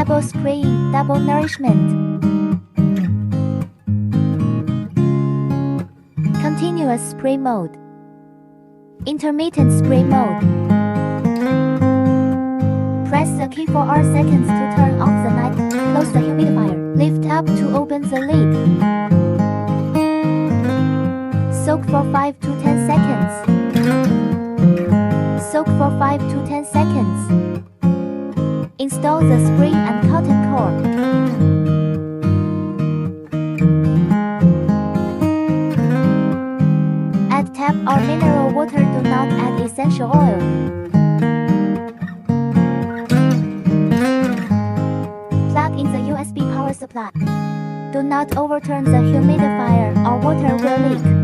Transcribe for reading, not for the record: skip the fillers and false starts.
Double spraying, double nourishment. Continuous spray mode. Intermittent spray mode. Press the key for 8 seconds to turn off the light. Close the humidifier. Lift up to open the lid. Soak for 5 to 10 seconds. Soak for 5 to 10 seconds. Install the spring and cotton core. Add tap or mineral water. Do not add essential oil. Plug in the USB power supply. Do not overturn the humidifier or water will leak.